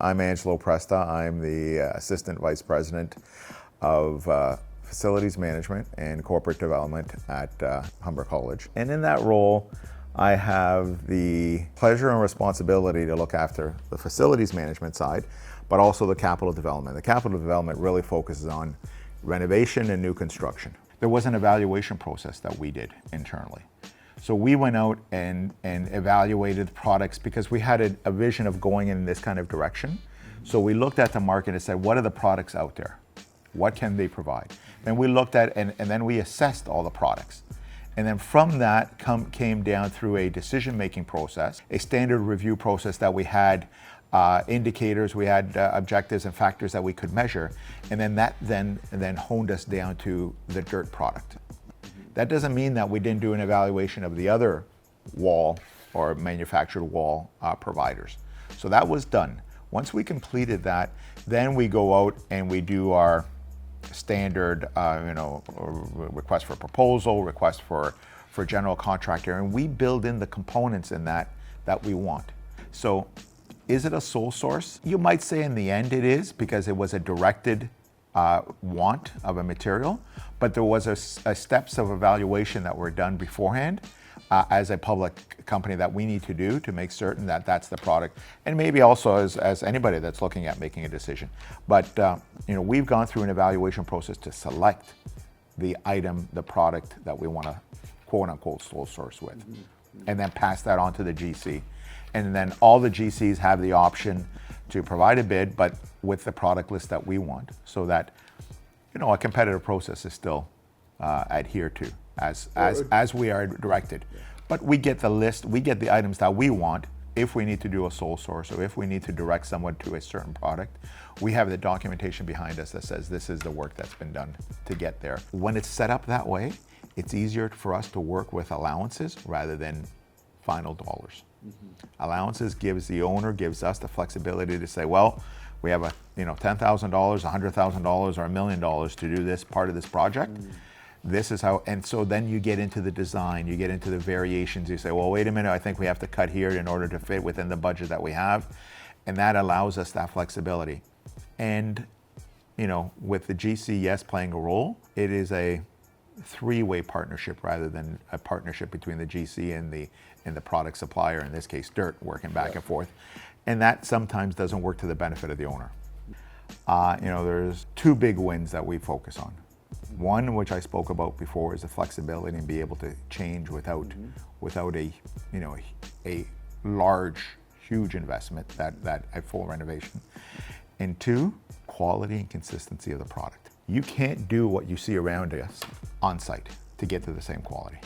I'm Angelo Presta. I'm the Assistant Vice President of Facilities Management and Corporate Development at Humber College. And in that role, I have the pleasure and responsibility to look after the facilities management side, but also the capital development. The capital development really focuses on renovation and new construction. There was an evaluation process that we did internally. So we went out and evaluated products because we had a vision of going in this kind of direction. So we looked at the market and said, what are the products out there? What can they provide? And we looked at, and then we assessed all the products. And then from that came down through a decision-making process, a standard review process that we had indicators, we had objectives and factors that we could measure. And then that then honed us down to the dirt product. That doesn't mean that we didn't do an evaluation of the other wall or manufactured wall providers. So that was done. Once we completed that, then we go out and we do our standard, request for proposal, request for general contractor, and we build in the components in that we want. So is it a sole source? You might say in the end it is, because it was a directed want of a material, but there was a steps of evaluation that were done beforehand as a public company that we need to do to make certain that that's the product, and maybe also as anybody that's looking at making a decision. But we've gone through an evaluation process to select the item, the product that we want to quote unquote sole source with, and then pass that on to the GC. And then all the GCs have the option to provide a bid, but with the product list that we want, so that a competitive process is still adhered to as we are directed. But we get the list, we get the items that we want. If we need to do a sole source, or if we need to direct someone to a certain product, we have the documentation behind us that says this is the work that's been done to get there. When it's set up that way, it's easier for us to work with allowances rather than final dollars. Allowances gives the owner, gives us the flexibility to say, well, we have $10,000, $100,000, or $1 million to do this part of this project. This is how, and so then you get into the design, you get into the variations. You say, well, wait a minute, I think we have to cut here in order to fit within the budget that we have. And that allows us that flexibility. And, with the GC, yes, playing a role, it is a three-way partnership rather than a partnership between the GC and the product supplier, in this case, dirt, working back and forth. And that sometimes doesn't work to the benefit of the owner. There's two big wins that we focus on. One, which I spoke about before, is the flexibility and be able to change without a large, huge investment, that a full renovation. And two, quality and consistency of the product. You can't do what you see around us on site to get to the same quality.